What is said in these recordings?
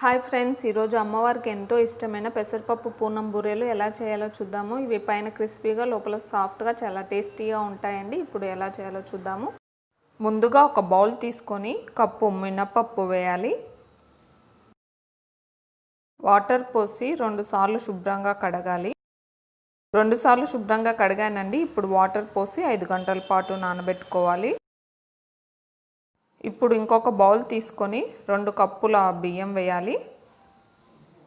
Hi friends, ఈరోజు అమ్మవారికి ఎంతో ఇష్టమైన పెసరపప్పు పూర్ణం బూరెలు ఎలా చేయాలో చూద్దాము. ఇవి పైన క్రిస్పీగా లోపల సాఫ్ట్గా చాలా టేస్టీగా ఉంటాయండి. ఇప్పుడు ఎలా చేయాలో చూద్దాము. ముందుగా ఒక బౌల్ తీసుకొని కప్పు మినపప్పు వేయాలి. వాటర్ పోసి 2 సార్లు శుభ్రంగా కడగాలి. 2 సార్లు శుభ్రంగా కడిగానండి. ఇప్పుడు వాటర్ పోసి 5 గంటల పాటు నానబెట్టుకోవాలి. ఇప్పుడు ఇంకొక బౌల్ తీసుకొని 2 కప్పుల బియ్యం వేయాలి.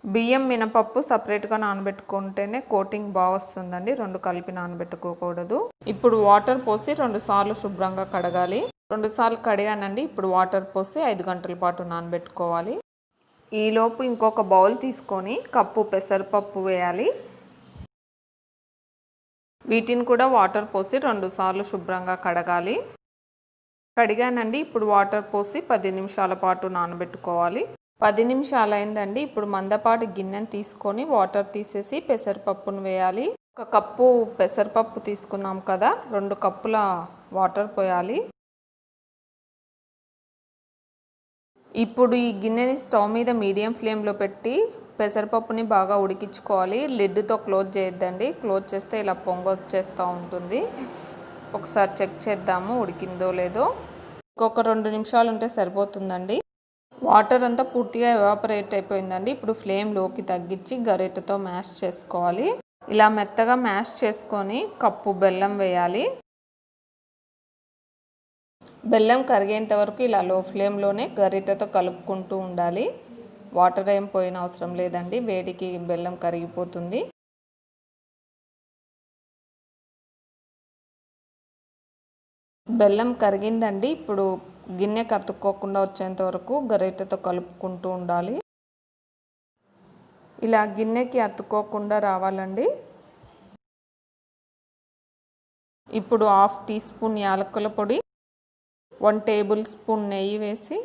బియ్యం మినపప్పు సపరేట్గా నానబెట్టుకుంటేనే కోటింగ్ బాగా వస్తుందండి. 2 కలిపి నానబెట్టుకోకూడదు. ఇప్పుడు వాటర్ పోసి 2 సార్లు శుభ్రంగా కడగాలి. 2 సార్లు కడిగానండి. ఇప్పుడు వాటర్ పోసి 5 గంటల పాటు నానబెట్టుకోవాలి. ఈలోపు ఇంకొక బౌల్ తీసుకొని కప్పు పెసరపప్పు వేయాలి. వీటిని కూడా వాటర్ పోసి 2 సార్లు శుభ్రంగా కడగాలి. కడిగానండి. ఇప్పుడు వాటర్ పోసి 10 నిమిషాల పాటు నానబెట్టుకోవాలి. 10 నిమిషాలు అయిందండి. ఇప్పుడు మందపాటి గిన్నెను తీసుకొని వాటర్ తీసేసి పెసరపప్పును వేయాలి. 1 కప్పు పెసరపప్పు తీసుకున్నాం కదా, 2 కప్పుల వాటర్ పోయాలి. ఇప్పుడు ఈ గిన్నెని స్టవ్ మీద మీడియం ఫ్లేమ్లో పెట్టి పెసరపప్పుని బాగా ఉడికించుకోవాలి. లిడ్తో క్లోజ్ చేయొద్దండి. క్లోజ్ చేస్తే ఇలా పొంగు వచ్చేస్తూ ఉంటుంది. ఒకసారి చెక్ చేద్దాము ఉడికిందో లేదో. ఇంకొక 2 నిమిషాలు ఉంటే సరిపోతుందండి. వాటర్ అంతా పూర్తిగా ఎవాపరేట్ అయిపోయిందండి. ఇప్పుడు ఫ్లేమ్ లోకి తగ్గించి గరిటెతో మ్యాష్ చేసుకోవాలి. ఇలా మెత్తగా మ్యాష్ చేసుకొని కప్పు బెల్లం వేయాలి. బెల్లం కరిగేంత వరకు ఇలా లో ఫ్లేమ్లోనే గరిటెతో కలుపుకుంటూ ఉండాలి. వాటర్ ఏం పోయిన అవసరం లేదండి. వేడికి బెల్లం కరిగిపోతుంది. బెల్లం కరిగిందండి. ఇప్పుడు గిన్నె కత్తుక్కోకుండా వచ్చేంత వరకు గరిటెతో కలుపుకుంటూ ఉండాలి. ఇలా గిన్నెకి అతుక్కోకుండా రావాలండి. ఇప్పుడు 1/2 టీ స్పూన్ యాలకుల పొడి, 1 టేబుల్ స్పూన్ నెయ్యి వేసి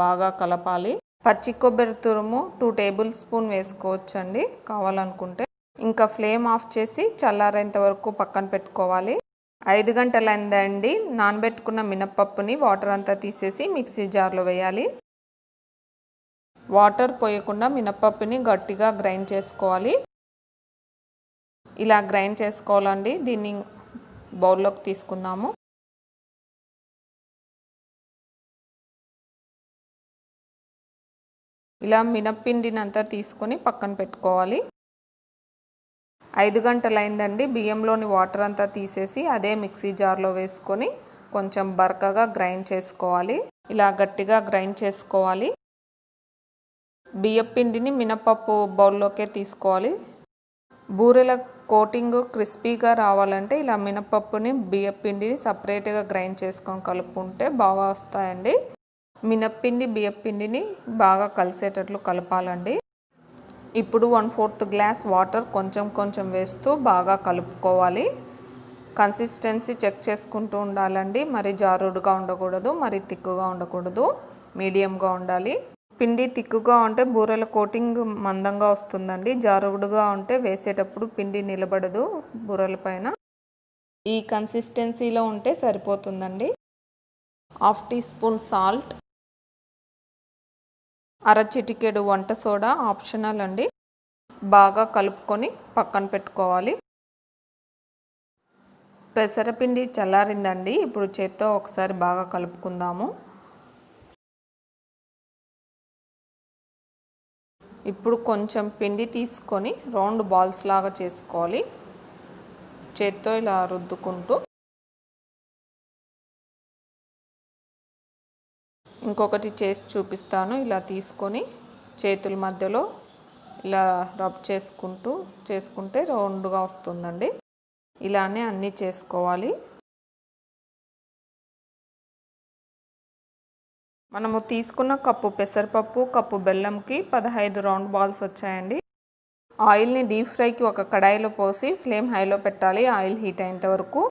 బాగా కలపాలి. పచ్చి కొబ్బరి తురుము 2 టేబుల్ స్పూన్ వేసుకోవచ్చండి కావాలనుకుంటే. ఇంకా ఫ్లేమ్ ఆఫ్ చేసి చల్లారేంత వరకు పక్కన పెట్టుకోవాలి. 5 గంటలైందండి. నానబెట్టుకున్న మినపప్పుని వాటర్ అంతా తీసేసి మిక్సీ జార్లో వేయాలి. వాటర్ పోయకుండా మినపప్పుని గట్టిగా గ్రైండ్ చేసుకోవాలి. ఇలా గ్రైండ్ చేసుకోవాలండి. దీన్ని బౌల్లోకి తీసుకుందాము. ఇలా మినప్పిండిని అంతా తీసుకొని పక్కన పెట్టుకోవాలి. 5 గంటలైందండి. బియ్యంలోని వాటర్ అంతా తీసేసి అదే మిక్సీ జార్లో వేసుకొని కొంచెం బరకగా గ్రైండ్ చేసుకోవాలి. ఇలా గట్టిగా గ్రైండ్ చేసుకోవాలి. బియ్యం పిండిని మినపప్పు బౌల్లోకే తీసుకోవాలి. బూరెల కోటింగ్ క్రిస్పీగా రావాలంటే ఇలా మినపప్పుని బియ్యం పిండిని సపరేట్గా గ్రైండ్ చేసుకొని కలుపుకుంటే బాగా వస్తాయండి. మినప్పిండి బియ్యం పిండిని బాగా కలిసేటట్లు కలపాలండి. ఇప్పుడు 1/4 గ్లాస్ వాటర్ కొంచెం కొంచెం వేస్తూ బాగా కలుపుకోవాలి. కన్సిస్టెన్సీ చెక్ చేసుకుంటూ ఉండాలండి. మరి జారుడుగా ఉండకూడదు, మరి తిక్కుగా ఉండకూడదు, మీడియంగా ఉండాలి. పిండి తిక్కుగా ఉంటే బూరెల కోటింగ్ మందంగా వస్తుందండి. జారుడుగా ఉంటే వేసేటప్పుడు పిండి నిలబడదు బూరెల పైన. ఈ కన్సిస్టెన్సీలో ఉంటే సరిపోతుందండి. 1/2 టీ స్పూన్ సాల్ట్, చిటికెడు వంట సోడా ఆప్షనల్ అండి. బాగా కలుపుకొని పక్కన పెట్టుకోవాలి. పెసరపిండి చల్లారిందండి. ఇప్పుడు చేత్తో ఒకసారి బాగా కలుపుకుందాము. ఇప్పుడు కొంచెం పిండి తీసుకొని రౌండ్ బాల్స్ లాగా చేసుకోవాలి. చేత్తో ఇలా రుద్దుకుంటూ. ఇంకొకటి చేసి చూపిస్తాను. ఇలా తీసుకొని చేతుల మధ్యలో ఇలా రబ్ చేసుకుంటే రౌండ్గా వస్తుందండి. ఇలానే అన్నీ చేసుకోవాలి. మనము తీసుకున్న కప్పు పెసరపప్పు, కప్పు బెల్లంకి 15 రౌండ్ బాల్స్ వచ్చాయండి. ఆయిల్ని డీప్ ఫ్రైకి ఒక కడాయిలో పోసి ఫ్లేమ్ హైలో పెట్టాలి. ఆయిల్ హీట్ అయ్యేంత వరకు.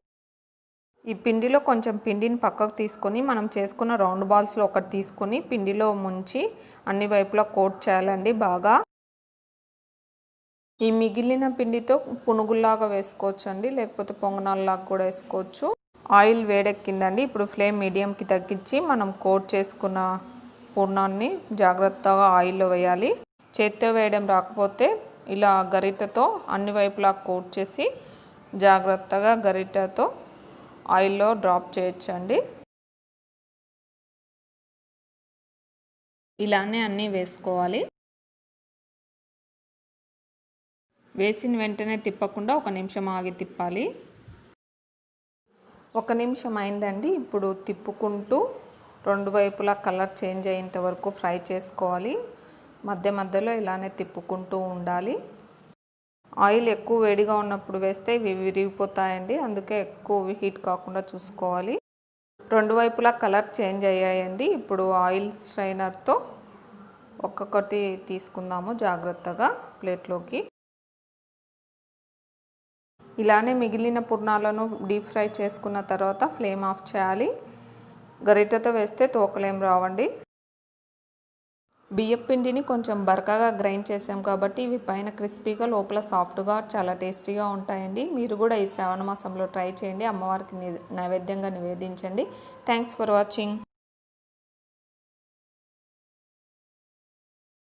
ఈ పిండిలో కొంచెం పిండిని పక్కకు తీసుకొని మనం చేసుకున్న రౌండ్ బాల్స్లో ఒకటి తీసుకొని పిండిలో ముంచి అన్ని వైపులా కోట్ చేయాలండి బాగా. ఈ మిగిలిన పిండితో పునుగుల్లాగా వేసుకోవచ్చండి, లేకపోతే పొంగనాల్లాగా కూడా వేసుకోవచ్చు. ఆయిల్ వేడెక్కిందండి. ఇప్పుడు ఫ్లేమ్ మీడియంకి తగ్గించి మనం కోట్ చేసుకున్న పూర్ణాన్ని జాగ్రత్తగా ఆయిల్లో వేయాలి. చేత్తో వేయడం రాకపోతే ఇలా గరిటెతో అన్ని వైపులా కోట్ చేసి జాగ్రత్తగా గరిటెతో ఆయిల్లో డ్రాప్ చేయొచ్చండి. ఇలానే అన్నీ వేసుకోవాలి. వేసిన వెంటనే తిప్పకుండా 1 నిమిషం ఆగి తిప్పాలి. 1 నిమిషం అయిందండి. ఇప్పుడు తిప్పుకుంటూ 2 వైపులా కలర్ చేంజ్ అయ్యేంత వరకు ఫ్రై చేసుకోవాలి. మధ్య మధ్యలో ఇలానే తిప్పుకుంటూ ఉండాలి. ఆయిల్ ఎక్కువ వేడిగా ఉన్నప్పుడు వేస్తే ఇవి విరిగిపోతాయండి. అందుకే ఎక్కువ హీట్ కాకుండా చూసుకోవాలి. 2 వైపులా కలర్ చేంజ్ అయ్యాయండి. ఇప్పుడు ఆయిల్ స్ట్రైనర్తో ఒక్కొక్కటి తీసుకుందాము జాగ్రత్తగా ప్లేట్లోకి. ఇలానే మిగిలిన పుర్నాలను డీప్ ఫ్రై చేసుకున్న తర్వాత ఫ్లేమ్ ఆఫ్ చేయాలి. గరిటెతో వేస్తే తోకలేం రావండి. బియ్యం పిండిని కొంచెం బరకగా గ్రైండ్ చేసాం కాబట్టి ఇవి పైన క్రిస్పీగా లోపల సాఫ్ట్గా చాలా టేస్టీగా ఉంటాయండి. మీరు కూడా ఈ శ్రావణ మాసంలో ట్రై చేయండి. అమ్మవారికి నైవేద్యంగా నివేదించండి. Thanks for watching.